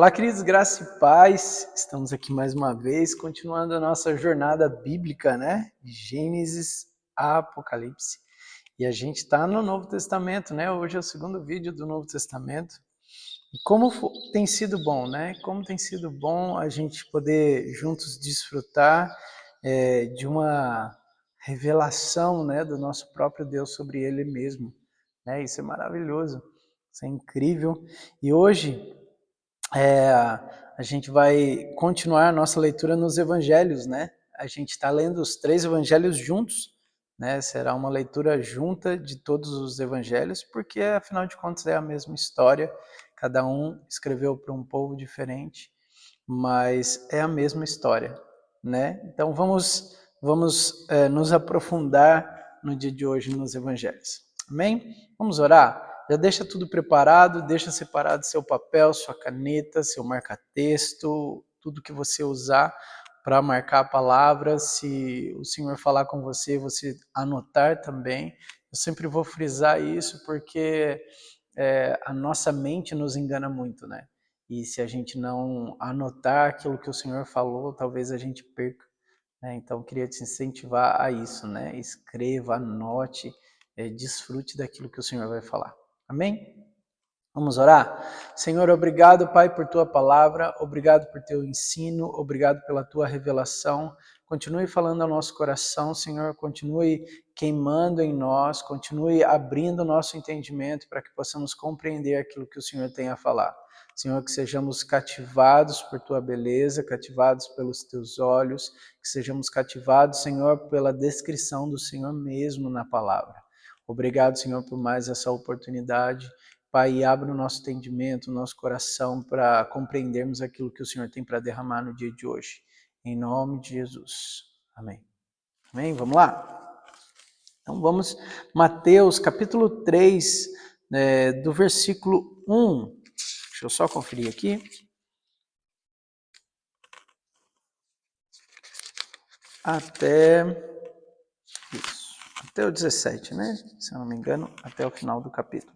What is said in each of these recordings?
Olá, queridos, graça e paz. Estamos aqui mais uma vez, continuando a nossa jornada bíblica, né? De Gênesis a Apocalipse. E a gente está no Novo Testamento, né? Hoje é o segundo vídeo do Novo Testamento. E como tem sido bom, né? Como tem sido bom a gente poder juntos desfrutar de uma revelação, né, do nosso próprio Deus sobre Ele mesmo. Né? Isso é maravilhoso, isso é incrível. E hoje a gente vai continuar a nossa leitura nos evangelhos, né? A gente está lendo os 3 evangelhos juntos, né? Será uma leitura junta de todos os evangelhos, porque afinal de contas é a mesma história, cada um escreveu para um povo diferente, mas é a mesma história, né? Então vamos nos aprofundar no dia de hoje nos evangelhos. Amém? Vamos orar? Já deixa tudo preparado, deixa separado seu papel, sua caneta, seu marca-texto, tudo que você usar para marcar a palavra. Se o Senhor falar com você, você anotar também. Eu sempre vou frisar isso porque a nossa mente nos engana muito, né? E se a gente não anotar aquilo que o Senhor falou, talvez a gente perca. Né? Então, eu queria te incentivar a isso, né? Escreva, anote, desfrute daquilo que o Senhor vai falar. Amém? Vamos orar? Senhor, obrigado, Pai, por Tua palavra, obrigado por Teu ensino, obrigado pela Tua revelação. Continue falando ao nosso coração, Senhor, continue queimando em nós, continue abrindo o nosso entendimento para que possamos compreender aquilo que o Senhor tem a falar. Senhor, que sejamos cativados por Tua beleza, cativados pelos Teus olhos, que sejamos cativados, Senhor, pela descrição do Senhor mesmo na palavra. Obrigado, Senhor, por mais essa oportunidade. Pai, abre o nosso entendimento, o nosso coração para compreendermos aquilo que o Senhor tem para derramar no dia de hoje. Em nome de Jesus. Amém. Amém? Vamos lá? Então vamos, Mateus capítulo 3, do versículo 1. Deixa eu só conferir aqui. Até o 17, né? Se eu não me engano, até o final do capítulo.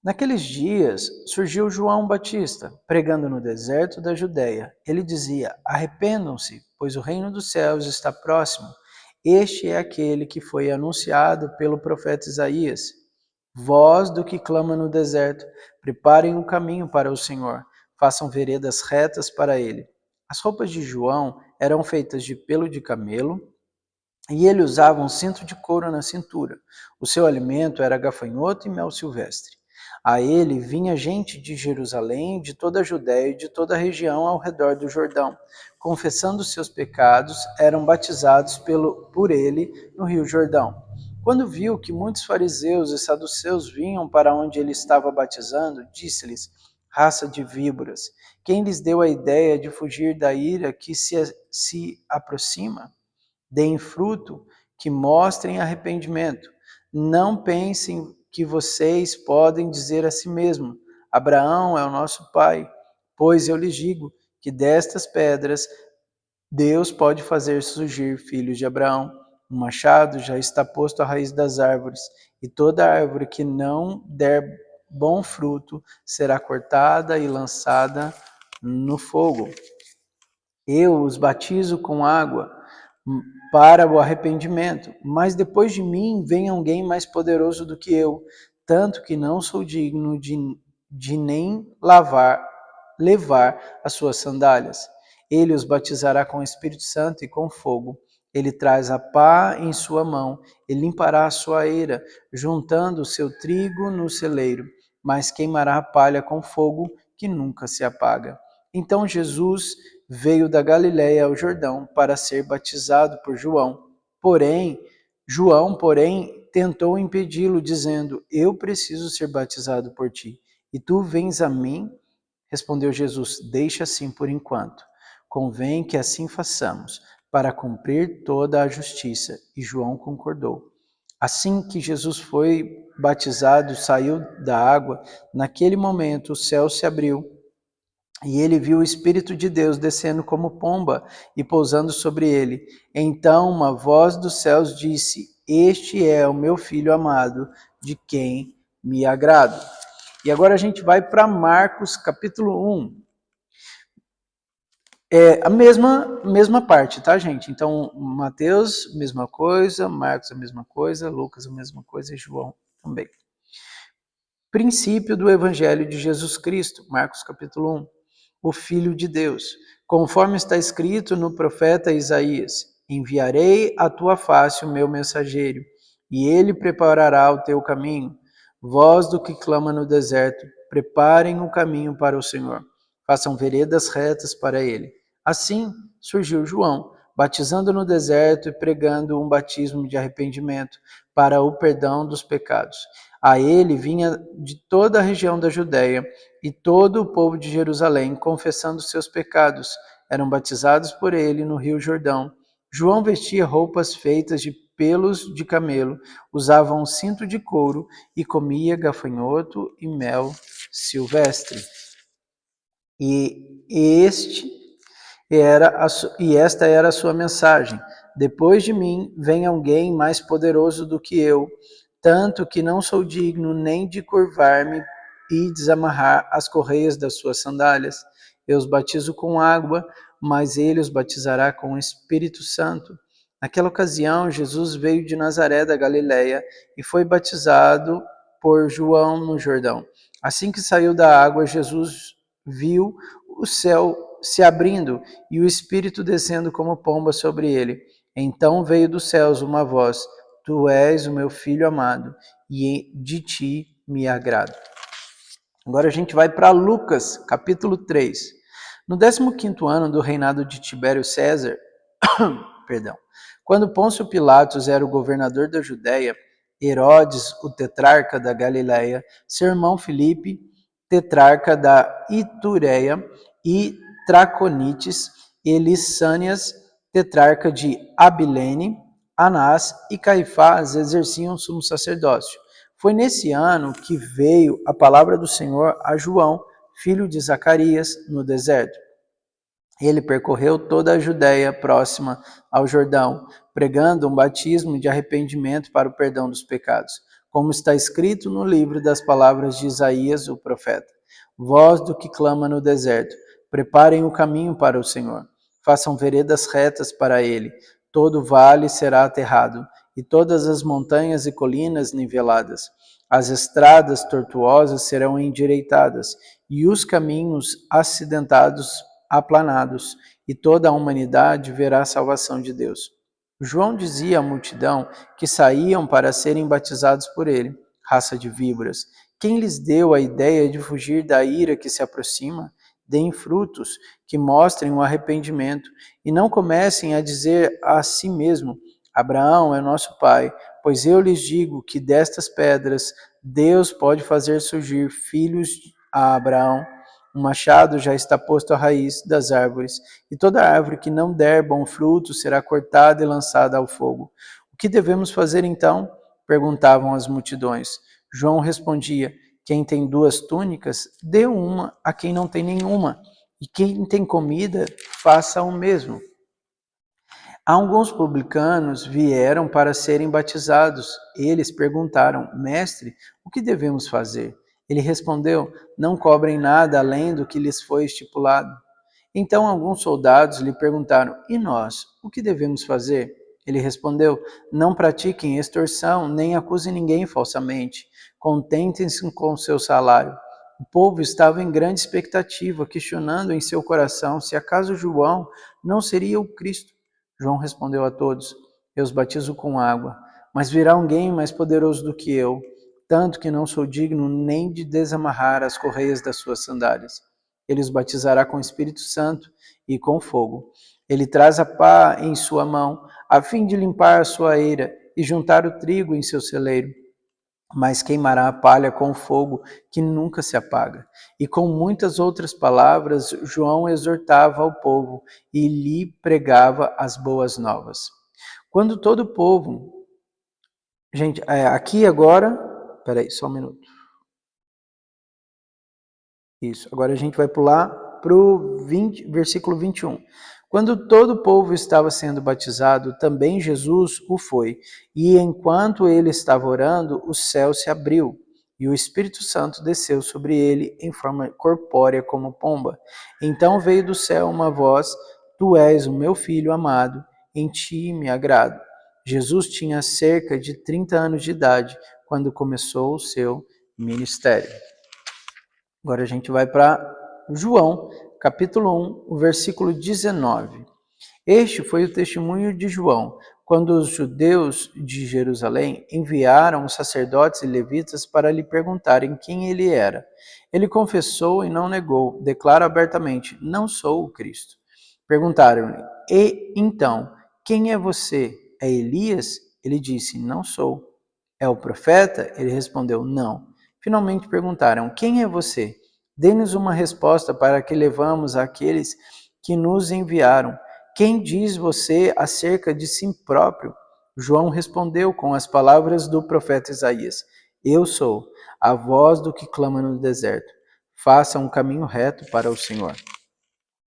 Naqueles dias surgiu João Batista, pregando no deserto da Judéia. Ele dizia: arrependam-se, pois o reino dos céus está próximo. Este é aquele que foi anunciado pelo profeta Isaías. Voz do que clama no deserto, preparem o caminho para o Senhor, façam veredas retas para ele. As roupas de João eram feitas de pelo de camelo, e ele usava um cinto de couro na cintura. O seu alimento era gafanhoto e mel silvestre. A ele vinha gente de Jerusalém, de toda a Judéia e de toda a região ao redor do Jordão. Confessando seus pecados, eram batizados por ele no rio Jordão. Quando viu que muitos fariseus e saduceus vinham para onde ele estava batizando, disse-lhes: raça de víboras, quem lhes deu a ideia de fugir da ira que se aproxima? Deem fruto que mostrem arrependimento. Não pensem que vocês podem dizer a si mesmo: Abraão é o nosso pai. Pois eu lhes digo que destas pedras Deus pode fazer surgir filhos de Abraão. O machado já está posto à raiz das árvores, e toda árvore que não der bom fruto será cortada e lançada no fogo. Eu os batizo com água para o arrependimento, mas depois de mim vem alguém mais poderoso do que eu, tanto que não sou digno de nem levar as suas sandálias. Ele os batizará com o Espírito Santo e com fogo. Ele traz a pá em sua mão e limpará a sua eira, juntando o seu trigo no celeiro, mas queimará a palha com fogo que nunca se apaga. Então Jesus veio da Galiléia ao Jordão para ser batizado por João. João, tentou impedi-lo, dizendo: eu preciso ser batizado por ti, e tu vens a mim? Respondeu Jesus: deixa assim por enquanto. Convém que assim façamos, para cumprir toda a justiça. E João concordou. Assim que Jesus foi batizado, saiu da água, naquele momento o céu se abriu, e ele viu o Espírito de Deus descendo como pomba e pousando sobre ele. Então uma voz dos céus disse: este é o meu Filho amado, de quem me agrado. E agora a gente vai para Marcos, capítulo 1. A mesma parte, tá, gente? Então, Mateus, mesma coisa, Marcos, a mesma coisa, Lucas, a mesma coisa e João também. Princípio do Evangelho de Jesus Cristo, Marcos capítulo 1. O Filho de Deus. Conforme está escrito no profeta Isaías: enviarei à tua face o meu mensageiro, e ele preparará o teu caminho. Voz do que clama no deserto: preparem o caminho para o Senhor. Façam veredas retas para ele. Assim surgiu João, batizando no deserto e pregando um batismo de arrependimento para o perdão dos pecados. A ele vinha de toda a região da Judéia e todo o povo de Jerusalém, confessando seus pecados, eram batizados por ele no Rio Jordão. João vestia roupas feitas de pelos de camelo, usava um cinto de couro e comia gafanhoto e mel silvestre. Esta era a sua mensagem: depois de mim vem alguém mais poderoso do que eu, tanto que não sou digno nem de curvar-me e desamarrar as correias das suas sandálias. Eu os batizo com água, mas ele os batizará com o Espírito Santo. Naquela ocasião, Jesus veio de Nazaré da Galileia e foi batizado por João no Jordão. Assim que saiu da água, Jesus viu o céu se abrindo e o Espírito descendo como pomba sobre ele. Então veio dos céus uma voz: Tu és o meu Filho amado, e de ti me agrado. Agora a gente vai para Lucas, capítulo 3. No 15º ano do reinado de Tibério César, quando Pôncio Pilatos era o governador da Judéia, Herodes, o tetrarca da Galileia, seu irmão Filipe, tetrarca da Itureia, e Traconites e Lissânias, tetrarca de Abilene, Anás e Caifás exerciam o sumo sacerdócio. Foi nesse ano que veio a palavra do Senhor a João, filho de Zacarias, no deserto. Ele percorreu toda a Judéia próxima ao Jordão, pregando um batismo de arrependimento para o perdão dos pecados, como está escrito no livro das palavras de Isaías, o profeta. Voz do que clama no deserto: preparem o caminho para o Senhor, façam veredas retas para ele. Todo vale será aterrado, e todas as montanhas e colinas niveladas. As estradas tortuosas serão endireitadas, e os caminhos acidentados aplanados, e toda a humanidade verá a salvação de Deus. João dizia à multidão que saíam para serem batizados por ele: raça de víboras, quem lhes deu a ideia de fugir da ira que se aproxima? Deem frutos que mostrem o arrependimento, e não comecem a dizer a si mesmo: Abraão é nosso pai, pois eu lhes digo que destas pedras Deus pode fazer surgir filhos a Abraão. O machado já está posto à raiz das árvores, e toda árvore que não der bom fruto será cortada e lançada ao fogo. O que devemos fazer então? Perguntavam as multidões. João respondia: quem tem 2 túnicas, dê uma a quem não tem nenhuma, e quem tem comida, faça o mesmo. Alguns publicanos vieram para serem batizados. Eles perguntaram: Mestre, o que devemos fazer? Ele respondeu: Não cobrem nada além do que lhes foi estipulado. Então alguns soldados lhe perguntaram: E nós, o que devemos fazer? Ele respondeu: Não pratiquem extorsão, nem acusem ninguém falsamente. Contentem-se com seu salário. O povo estava em grande expectativa, questionando em seu coração se acaso João não seria o Cristo. João respondeu a todos: Eu os batizo com água, mas virá alguém mais poderoso do que eu, tanto que não sou digno nem de desamarrar as correias das suas sandálias. Ele os batizará com o Espírito Santo e com fogo. Ele traz a pá em sua mão, a fim de limpar a sua eira e juntar o trigo em seu celeiro. Mas queimará a palha com fogo que nunca se apaga. E com muitas outras palavras, João exortava ao povo e lhe pregava as boas novas. Quando todo o povo... Gente, aqui agora... Peraí, só um minuto. Isso, agora a gente vai pular para o versículo 21. Quando todo o povo estava sendo batizado, também Jesus o foi. E enquanto ele estava orando, o céu se abriu. e o Espírito Santo desceu sobre ele em forma corpórea como pomba. Então veio do céu uma voz: Tu és o meu filho amado, em ti me agrado. Jesus tinha cerca de 30 anos de idade quando começou o seu ministério. Agora a gente vai para João, capítulo 1, o versículo 19. Este foi o testemunho de João, quando os judeus de Jerusalém enviaram os sacerdotes e levitas para lhe perguntarem quem ele era. Ele confessou e não negou, declara abertamente: Não sou o Cristo. Perguntaram-lhe: E então, quem é você? É Elias? Ele disse: Não sou. É o profeta? Ele respondeu: Não. Finalmente perguntaram: Quem é você? Dê-nos uma resposta para que levamos àqueles que nos enviaram. Quem diz você acerca de si próprio? João respondeu com as palavras do profeta Isaías: Eu sou a voz do que clama no deserto. Faça um caminho reto para o Senhor.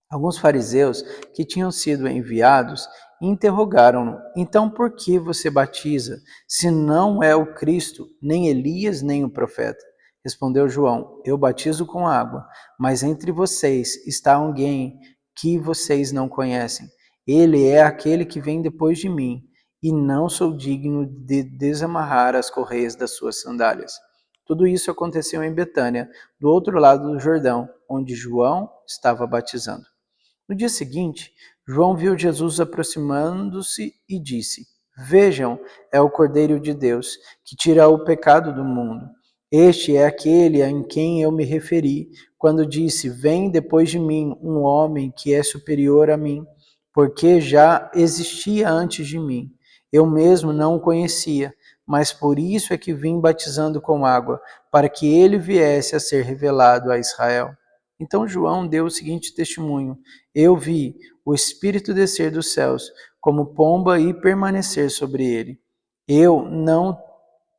Alguns fariseus que tinham sido enviados interrogaram-no: Então por que você batiza, se não é o Cristo, nem Elias, nem o profeta? Respondeu João: Eu batizo com água, mas entre vocês está alguém que vocês não conhecem. Ele é aquele que vem depois de mim, e não sou digno de desamarrar as correias das suas sandálias. Tudo isso aconteceu em Betânia, do outro lado do Jordão, onde João estava batizando. No dia seguinte, João viu Jesus aproximando-se e disse: Vejam, é o Cordeiro de Deus, que tira o pecado do mundo. Este é aquele em quem eu me referi, quando disse: Vem depois de mim um homem que é superior a mim, porque já existia antes de mim. Eu mesmo não o conhecia, mas por isso é que vim batizando com água, para que ele viesse a ser revelado a Israel. Então João deu o seguinte testemunho: Eu vi o Espírito descer dos céus como pomba e permanecer sobre ele. Eu não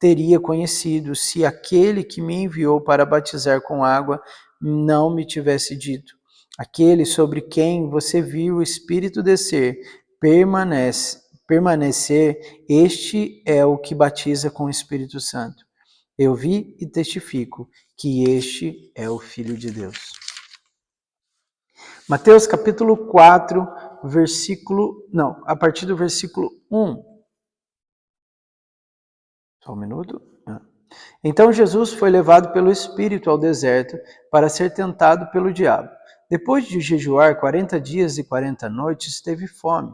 teria conhecido se aquele que me enviou para batizar com água não me tivesse dito: Aquele sobre quem você viu o Espírito descer, permanecer, este é o que batiza com o Espírito Santo. Eu vi e testifico que este é o Filho de Deus. Mateus capítulo 4, a partir do versículo 1. Só um minuto. Então Jesus foi levado pelo Espírito ao deserto para ser tentado pelo diabo. Depois de jejuar 40 dias e 40 noites, teve fome.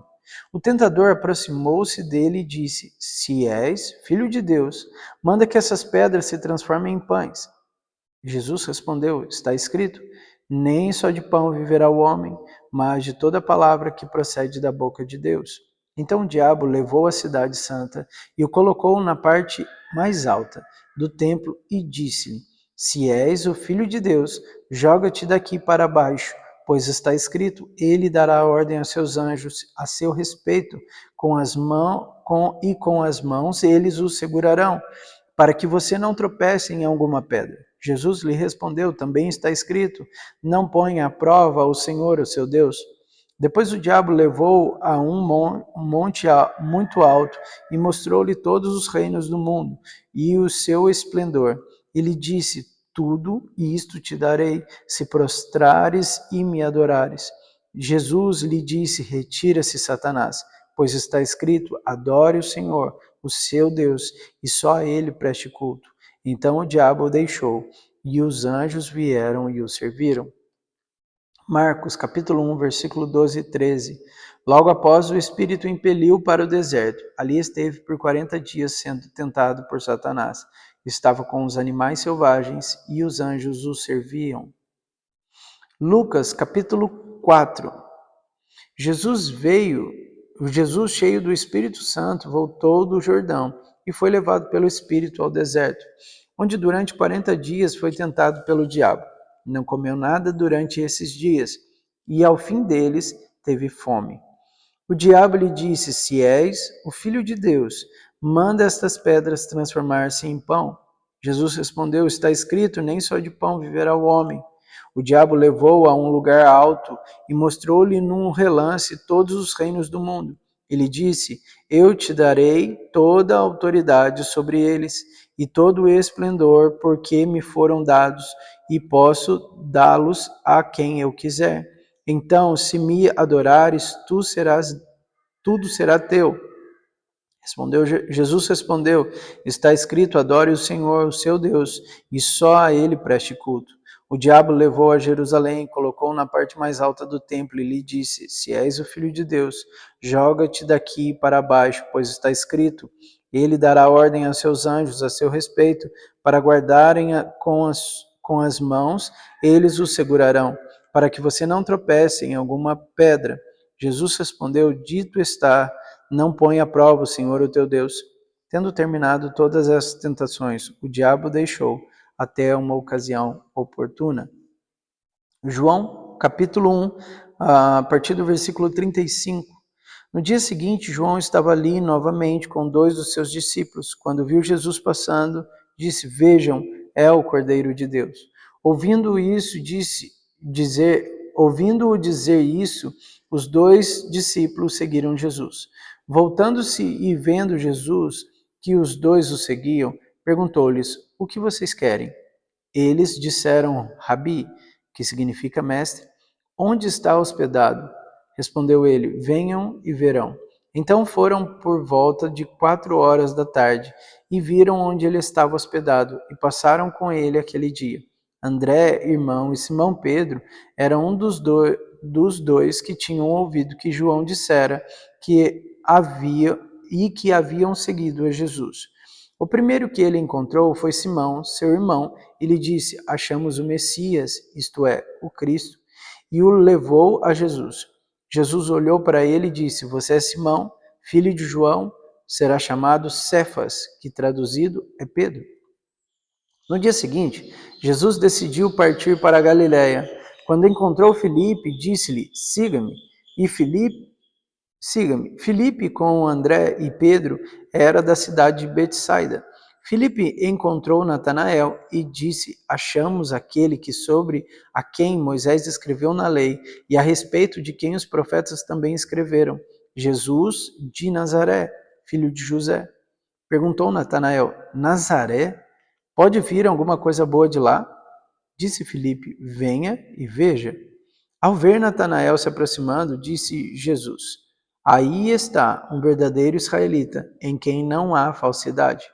O tentador aproximou-se dele e disse: Se és filho de Deus, manda que essas pedras se transformem em pães. Jesus respondeu: Está escrito: Nem só de pão viverá o homem, mas de toda palavra que procede da boca de Deus. Então o diabo levou a cidade santa e o colocou na parte mais alta do templo e disse-lhe: Se és o filho de Deus, joga-te daqui para baixo, pois está escrito: Ele dará ordem aos seus anjos a seu respeito, com as mãos eles o segurarão, para que você não tropece em alguma pedra. Jesus lhe respondeu: Também está escrito: Não ponha à prova o Senhor, o seu Deus. Depois o diabo levou a um monte muito alto e mostrou-lhe todos os reinos do mundo e o seu esplendor. E lhe disse: Tudo isto te darei, se prostrares e me adorares. Jesus lhe disse: Retira-se, Satanás, pois está escrito: Adore o Senhor, o seu Deus, e só a ele preste culto. Então o diabo o deixou, e os anjos vieram e o serviram. Marcos, capítulo 1, versículo 12 e 13. Logo após, o Espírito o impeliu para o deserto. Ali esteve por 40 dias sendo tentado por Satanás. Estava com os animais selvagens e os anjos o serviam. Lucas, capítulo 4. Jesus, cheio do Espírito Santo, voltou do Jordão e foi levado pelo Espírito ao deserto, onde durante 40 dias foi tentado pelo diabo. Não comeu nada durante esses dias, e ao fim deles teve fome. O diabo lhe disse: Se és o Filho de Deus, manda estas pedras transformar-se em pão. Jesus respondeu: Está escrito: Nem só de pão viverá o homem. O diabo levou-o a um lugar alto e mostrou-lhe num relance todos os reinos do mundo. Ele disse: Eu te darei toda a autoridade sobre eles, e todo o esplendor, porque me foram dados, e posso dá-los a quem eu quiser. Então, se me adorares, tudo será teu. Jesus respondeu: está escrito, adore o Senhor, o seu Deus, e só a ele preste culto. O diabo levou a Jerusalém, colocou na parte mais alta do templo e lhe disse: se és o filho de Deus, joga-te daqui para baixo, pois está escrito, ele dará ordem aos seus anjos a seu respeito, para guardarem com as mãos, eles o segurarão, para que você não tropece em alguma pedra. Jesus respondeu: dito está, não põe à prova o Senhor o teu Deus. Tendo terminado todas as tentações, o diabo deixou até uma ocasião oportuna. João, capítulo 1, a partir do versículo 35. No dia seguinte, João estava ali novamente com 2 dos seus discípulos. Quando viu Jesus passando, disse: vejam, é o Cordeiro de Deus. Ouvindo-o dizer isso, os 2 discípulos seguiram Jesus. Voltando-se e vendo Jesus, que os 2 o seguiam, perguntou-lhes: o que vocês querem? Eles disseram: Rabi, que significa mestre, onde está hospedado? Respondeu ele: venham e verão. Então foram por volta de 4 horas da tarde e viram onde ele estava hospedado e passaram com ele aquele dia. André, irmão, e Simão Pedro eram um dos dois que tinham ouvido que João dissera que haviam seguido a Jesus. O primeiro que ele encontrou foi Simão, seu irmão, e lhe disse: achamos o Messias, isto é, o Cristo, e o levou a Jesus. Jesus olhou para ele e disse: você é Simão, filho de João, será chamado Cefas, que traduzido é Pedro. No dia seguinte, Jesus decidiu partir para a Galiléia. Quando encontrou Filipe, disse-lhe: siga-me. E Siga-me. Filipe, com André e Pedro, era da cidade de Betsaida. Filipe encontrou Natanael e disse: achamos aquele que sobre a quem Moisés escreveu na lei e a respeito de quem os profetas também escreveram, Jesus de Nazaré, filho de José. Perguntou Natanael: Nazaré? Pode vir alguma coisa boa de lá? Disse Filipe: venha e veja. Ao ver Natanael se aproximando, disse Jesus: aí está um verdadeiro israelita, em quem não há falsidade.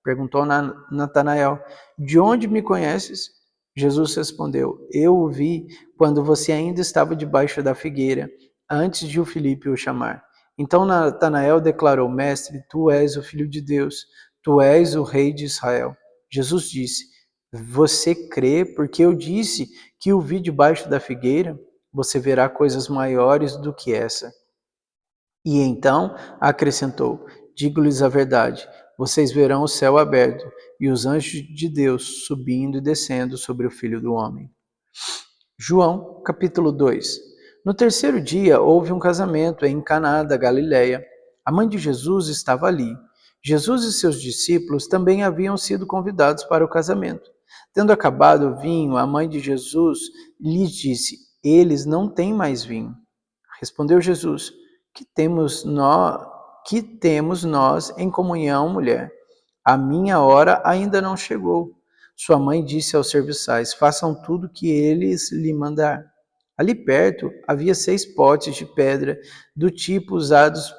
Perguntou Natanael: de onde me conheces? Jesus respondeu: eu o vi quando você ainda estava debaixo da figueira, antes de o Filipe o chamar. Então Natanael declarou: mestre, tu és o Filho de Deus, tu és o Rei de Israel. Jesus disse: você crê porque eu disse que o vi debaixo da figueira? Você verá coisas maiores do que essa. E então acrescentou: digo-lhes a verdade, vocês verão o céu aberto e os anjos de Deus subindo e descendo sobre o Filho do Homem. João, capítulo 2. No terceiro dia houve um casamento em Caná da Galileia. A mãe de Jesus estava ali. Jesus e seus discípulos também haviam sido convidados para o casamento. Tendo acabado o vinho, a mãe de Jesus lhes disse: eles não têm mais vinho. Respondeu Jesus: que temos nós em comunhão, mulher? A minha hora ainda não chegou. Sua mãe disse aos serviçais: façam tudo que eles lhe mandar. Ali perto havia 6 potes de pedra, do tipo usados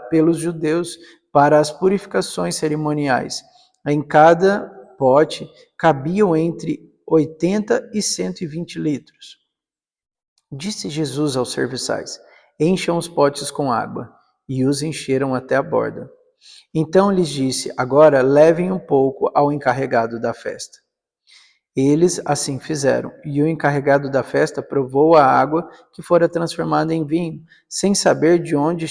pelos judeus para as purificações cerimoniais. Em cada pote cabiam entre 80 e 120 litros. Disse Jesus aos serviçais: encham os potes com água. E os encheram até a borda. Então lhes disse: agora levem um pouco ao encarregado da festa. Eles assim fizeram, e o encarregado da festa provou a água que fora transformada em vinho, sem saber de onde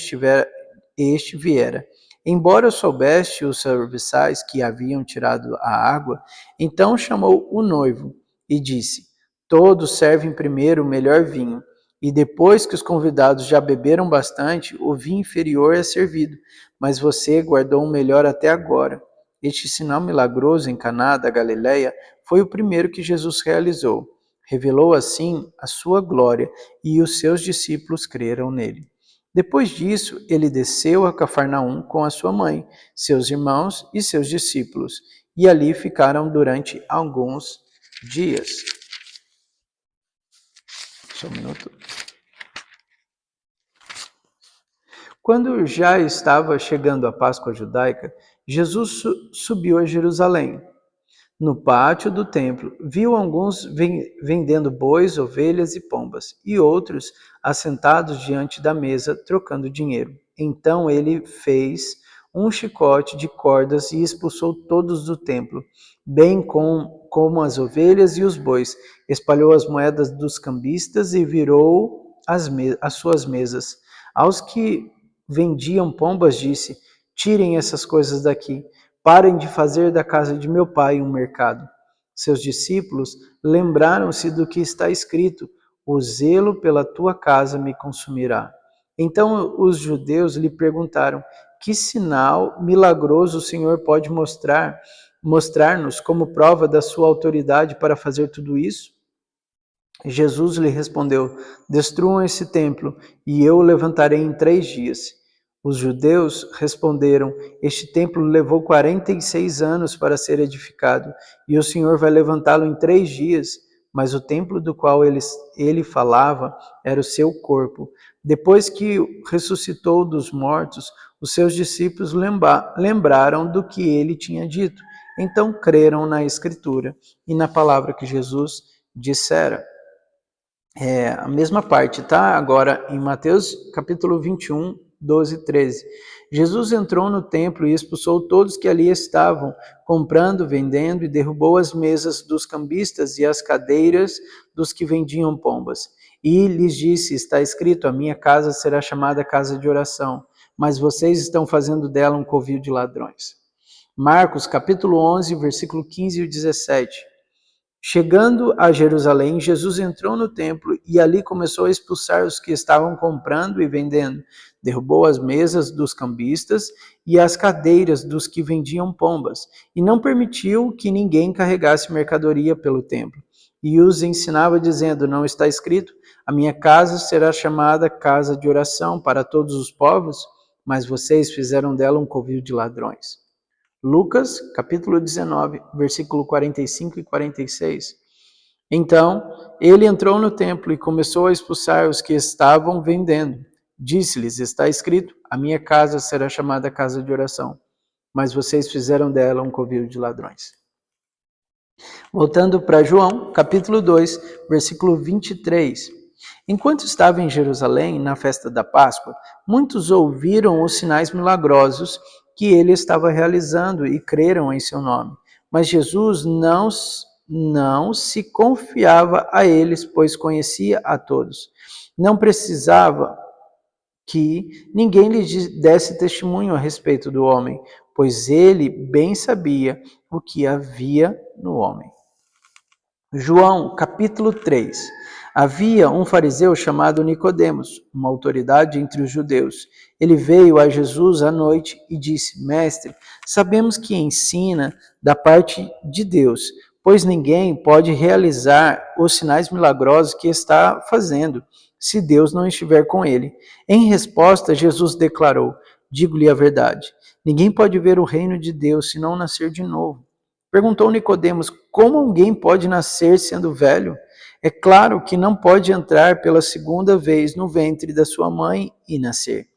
este viera. Embora soubesse os serviçais que haviam tirado a água, então chamou o noivo e disse: todos servem primeiro o melhor vinho, e depois que os convidados já beberam bastante, o vinho inferior é servido, mas você guardou o melhor até agora. Este sinal milagroso em Caná da Galileia foi o primeiro que Jesus realizou. Revelou assim a sua glória e os seus discípulos creram nele. Depois disso, ele desceu a Cafarnaum com a sua mãe, seus irmãos e seus discípulos. e ali ficaram durante alguns dias. Só um minuto. Quando já estava chegando a Páscoa judaica, Jesus subiu a Jerusalém. No pátio do templo, viu alguns vendendo bois, ovelhas e pombas, e outros assentados diante da mesa, trocando dinheiro. Então ele fez um chicote de cordas e expulsou todos do templo, bem como as ovelhas e os bois. Espalhou as moedas dos cambistas e virou as suas mesas. Aos que vendiam pombas, disse: tirem essas coisas daqui. Parem de fazer da casa de meu pai um mercado. Seus discípulos lembraram-se do que está escrito: o zelo pela tua casa me consumirá. Então os judeus lhe perguntaram: que sinal milagroso o Senhor pode mostrar-nos como prova da sua autoridade para fazer tudo isso? Jesus lhe respondeu: destruam esse templo e eu o levantarei em 3 dias. Os judeus responderam: este templo levou 46 anos para ser edificado, e o Senhor vai levantá-lo em 3 dias. Mas o templo do qual ele falava era o seu corpo. Depois que ressuscitou dos mortos, os seus discípulos lembraram do que ele tinha dito. Então creram na Escritura e na palavra que Jesus dissera. A mesma parte, tá? Agora em Mateus capítulo 21, 12 e 13. Jesus entrou no templo e expulsou todos que ali estavam, comprando, vendendo, e derrubou as mesas dos cambistas e as cadeiras dos que vendiam pombas. E lhes disse: está escrito, a minha casa será chamada casa de oração, mas vocês estão fazendo dela um covil de ladrões. Marcos capítulo 11, versículo 15 e 17. Chegando a Jerusalém, Jesus entrou no templo e ali começou a expulsar os que estavam comprando e vendendo. Derrubou as mesas dos cambistas e as cadeiras dos que vendiam pombas, e não permitiu que ninguém carregasse mercadoria pelo templo. E os ensinava dizendo: não está escrito, a minha casa será chamada casa de oração para todos os povos, mas vocês fizeram dela um covil de ladrões. Lucas, capítulo 19, versículo 45 e 46. Então, ele entrou no templo e começou a expulsar os que estavam vendendo. Disse-lhes: está escrito, a minha casa será chamada casa de oração, mas vocês fizeram dela um covil de ladrões. Voltando para João, capítulo 2, versículo 23. Enquanto estava em Jerusalém, na festa da Páscoa, muitos ouviram os sinais milagrosos que ele estava realizando e creram em seu nome. Mas Jesus não se confiava a eles, pois conhecia a todos. Não precisava que ninguém lhe desse testemunho a respeito do homem, pois ele bem sabia o que havia no homem. João, capítulo 3. Havia um fariseu chamado Nicodemos, uma autoridade entre os judeus. Ele veio a Jesus à noite e disse: Mestre, sabemos que ensina da parte de Deus, pois ninguém pode realizar os sinais milagrosos que está fazendo, se Deus não estiver com ele. Em resposta, Jesus declarou: digo-lhe a verdade, ninguém pode ver o reino de Deus se não nascer de novo. Perguntou Nicodemos: como alguém pode nascer sendo velho? É claro que não pode entrar pela segunda vez no ventre da sua mãe e nascer.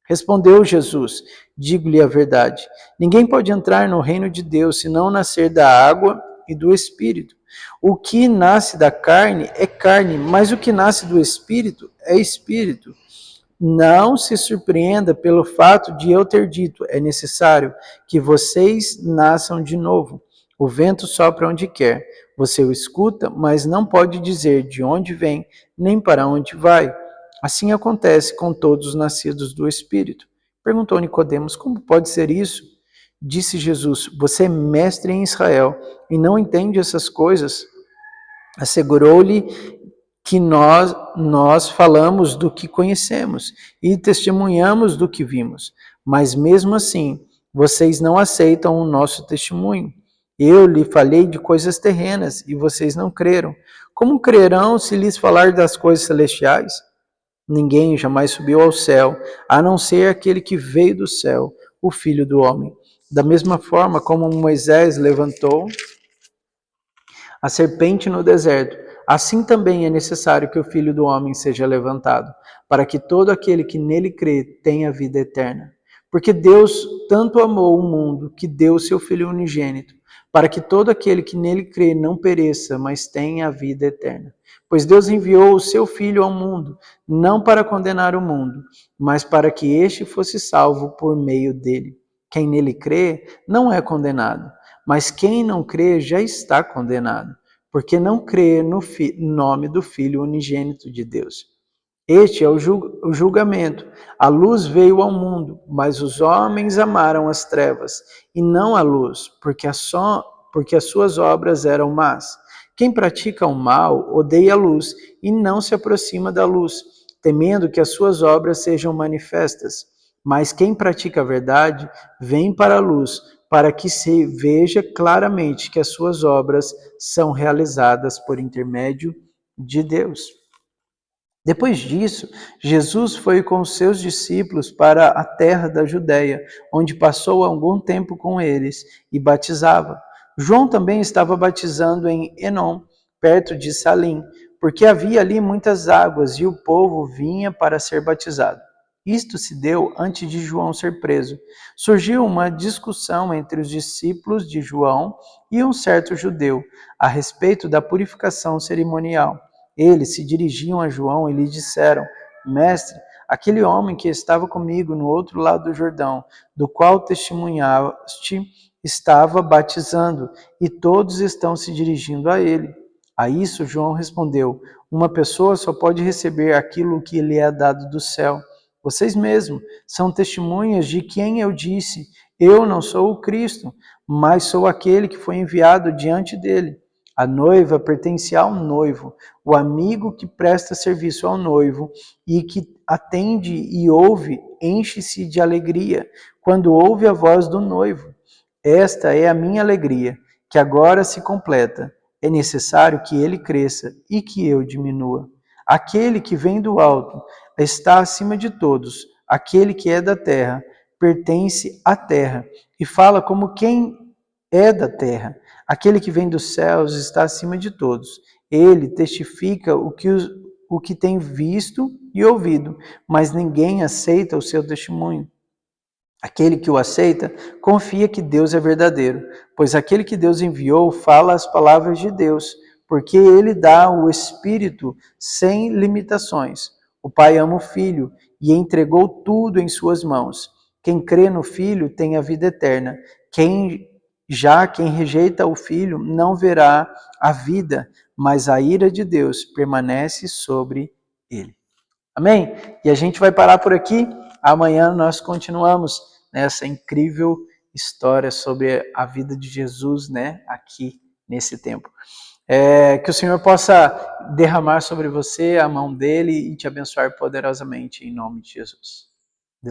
Respondeu Jesus: digo-lhe a verdade, ninguém pode entrar no reino de Deus se não nascer da água e do Espírito. O que nasce da carne é carne, mas o que nasce do Espírito é Espírito. Não se surpreenda pelo fato de eu ter dito: é necessário que vocês nasçam de novo. O vento sopra onde quer, você o escuta, mas não pode dizer de onde vem, nem para onde vai. Assim acontece com todos os nascidos do Espírito. Perguntou Nicodemos: como pode ser isso? Disse Jesus: você é mestre em Israel e não entende essas coisas? Assegurou-lhe que nós falamos do que conhecemos e testemunhamos do que vimos, mas mesmo assim, vocês não aceitam o nosso testemunho. Eu lhe falei de coisas terrenas e vocês não creram. Como crerão se lhes falar das coisas celestiais? Ninguém jamais subiu ao céu, a não ser aquele que veio do céu, o Filho do Homem. Da mesma forma como Moisés levantou a serpente no deserto, assim também é necessário que o Filho do Homem seja levantado, para que todo aquele que nele crê tenha vida eterna. Porque Deus tanto amou o mundo que deu seu Filho unigênito, para que todo aquele que nele crê não pereça, mas tenha a vida eterna. Pois Deus enviou o seu Filho ao mundo, não para condenar o mundo, mas para que este fosse salvo por meio dele. Quem nele crê não é condenado, mas quem não crê já está condenado, porque não crê no nome do Filho unigênito de Deus. Este é o julgamento. A luz veio ao mundo, mas os homens amaram as trevas e não a luz, porque as suas obras eram más. Quem pratica o mal odeia a luz e não se aproxima da luz, temendo que as suas obras sejam manifestas. Mas quem pratica a verdade vem para a luz, para que se veja claramente que as suas obras são realizadas por intermédio de Deus. Depois disso, Jesus foi com seus discípulos para a terra da Judéia, onde passou algum tempo com eles e batizava. João também estava batizando em Enom, perto de Salim, porque havia ali muitas águas e o povo vinha para ser batizado. Isto se deu antes de João ser preso. Surgiu uma discussão entre os discípulos de João e um certo judeu a respeito da purificação cerimonial. Eles se dirigiam a João e lhe disseram: Mestre, aquele homem que estava comigo no outro lado do Jordão, do qual testemunhaste, estava batizando, e todos estão se dirigindo a ele. A isso João respondeu: Uma pessoa só pode receber aquilo que lhe é dado do céu. Vocês mesmos são testemunhas de quem eu disse: Eu não sou o Cristo, mas sou aquele que foi enviado diante dele. A noiva pertence ao noivo. O amigo que presta serviço ao noivo e que atende e ouve, enche-se de alegria quando ouve a voz do noivo. Esta é a minha alegria, que agora se completa. É necessário que ele cresça e que eu diminua. Aquele que vem do alto está acima de todos. Aquele que é da terra pertence à terra e fala como quem é da terra. Aquele que vem dos céus está acima de todos. Ele testifica o que tem visto e ouvido, mas ninguém aceita o seu testemunho. Aquele que o aceita confia que Deus é verdadeiro, pois aquele que Deus enviou fala as palavras de Deus, porque ele dá o Espírito sem limitações. O Pai ama o Filho e entregou tudo em suas mãos. Quem crê no Filho tem a vida eterna. Quem rejeita o Filho não verá a vida, mas a ira de Deus permanece sobre ele. Amém? E a gente vai parar por aqui. Amanhã nós continuamos nessa incrível história sobre a vida de Jesus, né? Aqui nesse tempo. Que o Senhor possa derramar sobre você a mão dele e te abençoar poderosamente em nome de Jesus.